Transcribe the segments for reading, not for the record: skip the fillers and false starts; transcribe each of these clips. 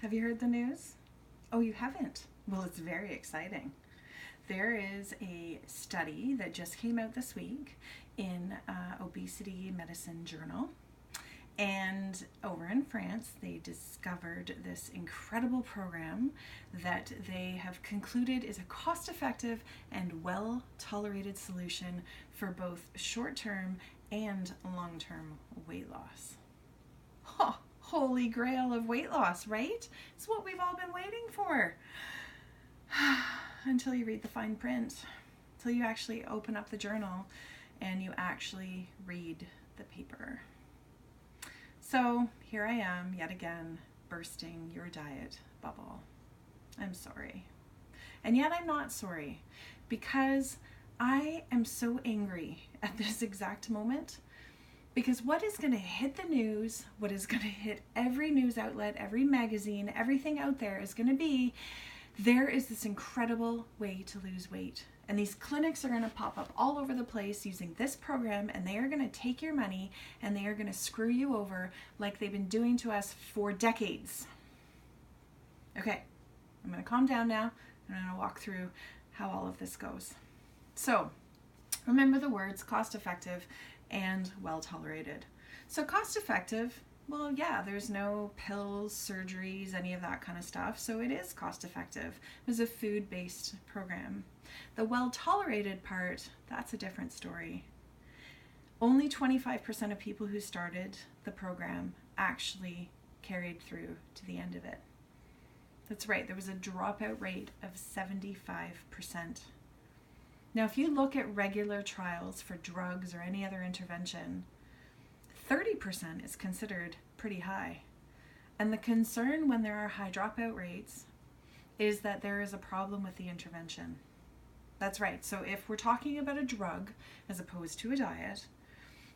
Have you heard the news? Oh, you haven't? Well, it's very exciting. There is a study that just came out this week in Obesity Medicine Journal. And over in France, they discovered this incredible program that they have concluded is a cost effective and well tolerated solution for both short term and long term weight loss. Huh, holy grail of weight loss, right? It's what we've all been waiting for. Until you read the fine print, until you actually open up the journal and you actually read the paper. So here I am yet again bursting your diet bubble. I'm sorry. And yet I'm not sorry, because I am so angry at this exact moment, because what is going to hit the news, what is going to hit every news outlet, every magazine, everything out there is going to be, there is this incredible way to lose weight. And these clinics are going to pop up all over the place using this program, and they are going to take your money and they are going to screw you over like they've been doing to us for decades. Okay, I'm going to calm down now and I'm going to walk through how all of this goes. So, remember the words cost effective and well tolerated. So, cost effective, well, yeah, there's no pills, surgeries, any of that kind of stuff. So it is cost effective. It was a food-based program. The well-tolerated part, that's a different story. Only 25% of people who started the program actually carried through to the end of it. That's right, there was a dropout rate of 75%. Now, if you look at regular trials for drugs or any other intervention, 30% is considered pretty high. And the concern when there are high dropout rates is that there is a problem with the intervention. That's right. So if we're talking about a drug as opposed to a diet,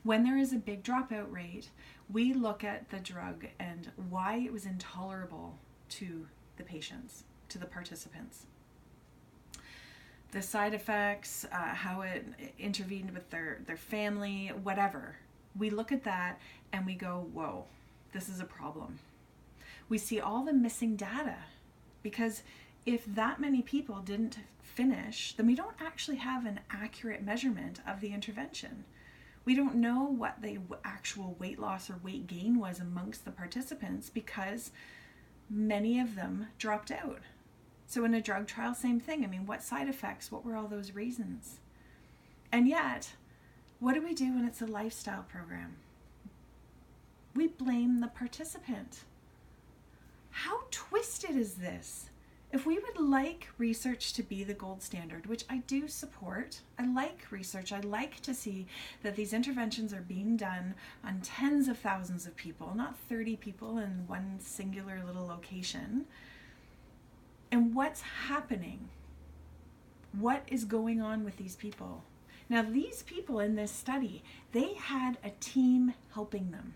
when there is a big dropout rate, we look at the drug and why it was intolerable to the patients, to the participants. The side effects, how it intervened with their family, whatever. We look at that and we go, whoa, this is a problem. We see all the missing data, because if that many people didn't finish, then we don't actually have an accurate measurement of the intervention. We don't know what the actual weight loss or weight gain was amongst the participants, because many of them dropped out. So in a drug trial, same thing. I mean, what side effects? What were all those reasons? And yet, what do we do when it's a lifestyle program? We blame the participant. How twisted is this? If we would like research to be the gold standard, which I do support, I like research, I like to see that these interventions are being done on tens of thousands of people, not 30 people in one singular little location. And what's happening? What is going on with these people? Now, these people in this study, they had a team helping them.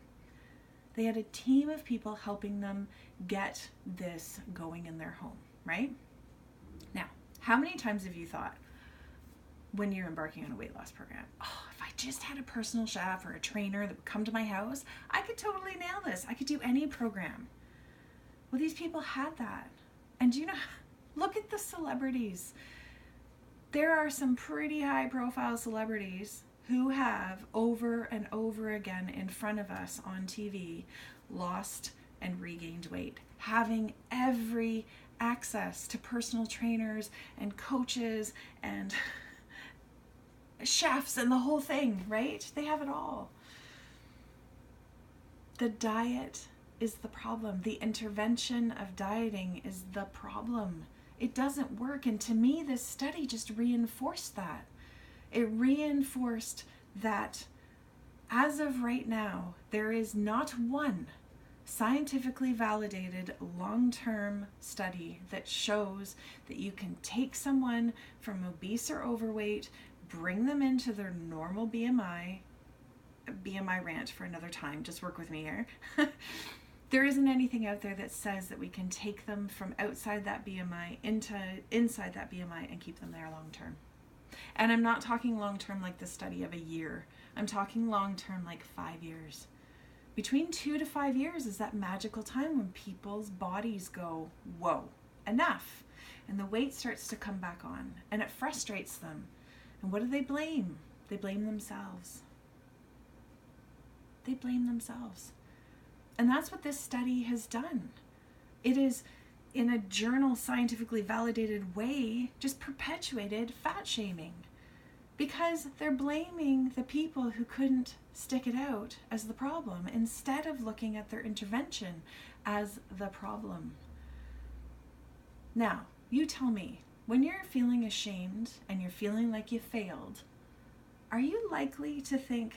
They had a team of people helping them get this going in their home, right? Now, how many times have you thought when you're embarking on a weight loss program, oh, if I just had a personal chef or a trainer that would come to my house, I could totally nail this. I could do any program. Well, these people had that. And you know, look at the celebrities. There are some pretty high profile celebrities who have over and over again in front of us on TV lost and regained weight, having every access to personal trainers and coaches and chefs and the whole thing, right? They have it all. The diet is the problem. The intervention of dieting is the problem. It doesn't work. And to me, this study just reinforced that. It reinforced that as of right now, there is not one scientifically validated long-term study that shows that you can take someone from obese or overweight, bring them into their normal BMI rant for another time, just work with me here. There isn't anything out there that says that we can take them from outside that BMI into inside that BMI and keep them there long term. And I'm not talking long term like the study of a year. I'm talking long term like 5 years. Between 2 to 5 years is that magical time when people's bodies go, whoa, enough. And the weight starts to come back on, and it frustrates them. And what do they blame? They blame themselves. They blame themselves. And that's what this study has done. It is, in a journal scientifically validated way, just perpetuated fat shaming. Because they're blaming the people who couldn't stick it out as the problem, instead of looking at their intervention as the problem. Now, you tell me, when you're feeling ashamed and you're feeling like you failed, are you likely to think,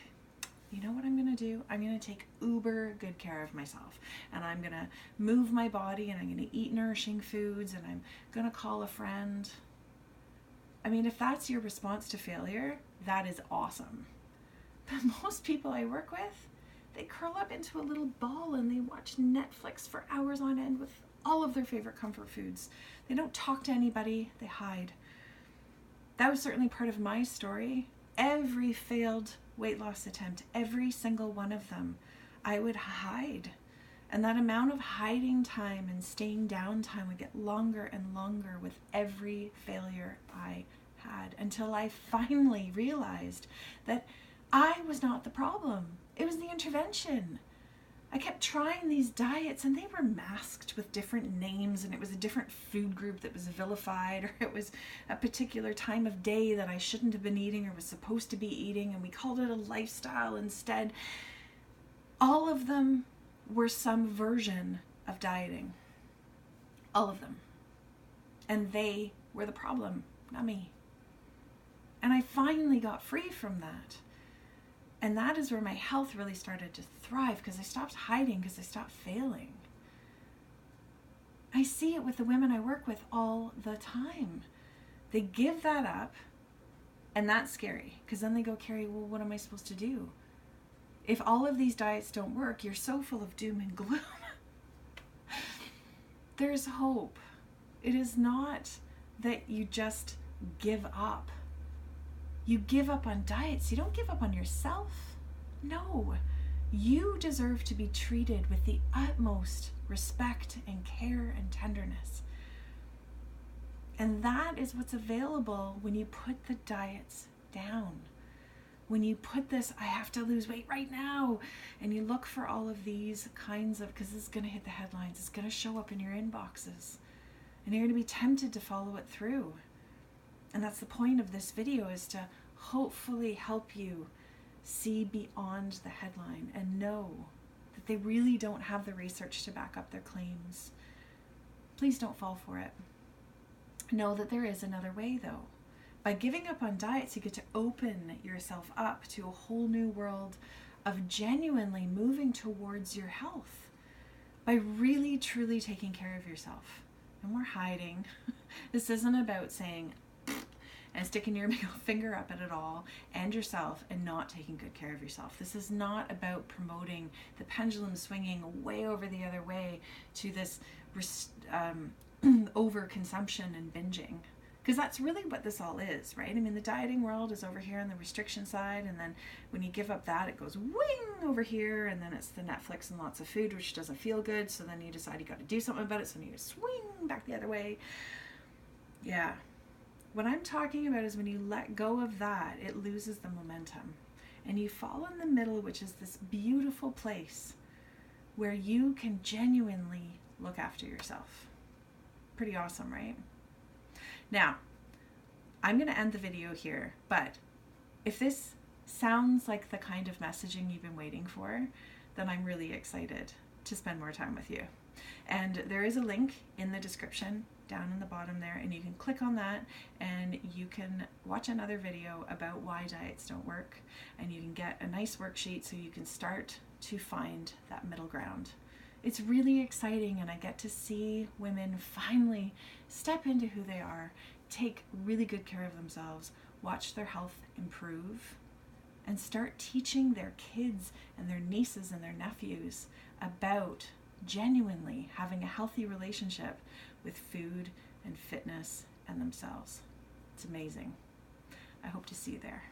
you know what I'm going to do? I'm going to take uber good care of myself, and I'm going to move my body, and I'm going to eat nourishing foods, and I'm going to call a friend? I mean, if that's your response to failure, that is awesome. But most people I work with, they curl up into a little ball and they watch Netflix for hours on end with all of their favorite comfort foods. They don't talk to anybody, they hide. That was certainly part of my story. Every failed weight loss attempt, every single one of them, I would hide. And that amount of hiding time and staying down time would get longer and longer with every failure I had, until I finally realized that I was not the problem. It was the intervention. I kept trying these diets, and they were masked with different names, and it was a different food group that was vilified, or it was a particular time of day that I shouldn't have been eating or was supposed to be eating, and we called it a lifestyle instead. All of them were some version of dieting. All of them. And they were the problem, not me. And I finally got free from that. And that is where my health really started to thrive, because I stopped hiding, because I stopped failing. I see it with the women I work with all the time. They give that up, and that's scary, because then they go, Carrie, well, what am I supposed to do? If all of these diets don't work, you're so full of doom and gloom. There's hope. It is not that you just give up. You give up on diets. You don't give up on yourself. No. You deserve to be treated with the utmost respect and care and tenderness. And that is what's available when you put the diets down. When you put this, I have to lose weight right now, and you look for all of these kinds of, because this is going to hit the headlines, it's going to show up in your inboxes, and you're going to be tempted to follow it through. And that's the point of this video, is to hopefully help you see beyond the headline and know that they really don't have the research to back up their claims. Please don't fall for it. Know that there is another way, though. By giving up on diets, you get to open yourself up to a whole new world of genuinely moving towards your health by really, truly taking care of yourself. And we're hiding. This isn't about saying and sticking your middle finger up at it all and yourself and not taking good care of yourself. This is not about promoting the pendulum swinging way over the other way to this overconsumption and binging. Because that's really what this all is, right? I mean, the dieting world is over here on the restriction side, and then when you give up that, it goes wing over here, and then it's the Netflix and lots of food, which doesn't feel good, so then you decide you got to do something about it, so then you swing back the other way. Yeah. What I'm talking about is when you let go of that, it loses the momentum. And you fall in the middle, which is this beautiful place where you can genuinely look after yourself. Pretty awesome, right? Now, I'm going to end the video here, but if this sounds like the kind of messaging you've been waiting for, then I'm really excited to spend more time with you. And there is a link in the description down in the bottom there, and you can click on that and you can watch another video about why diets don't work, and you can get a nice worksheet so you can start to find that middle ground. It's really exciting, and I get to see women finally step into who they are, take really good care of themselves, watch their health improve, and start teaching their kids and their nieces and their nephews about genuinely having a healthy relationship with food and fitness and themselves. It's amazing. I hope to see you there.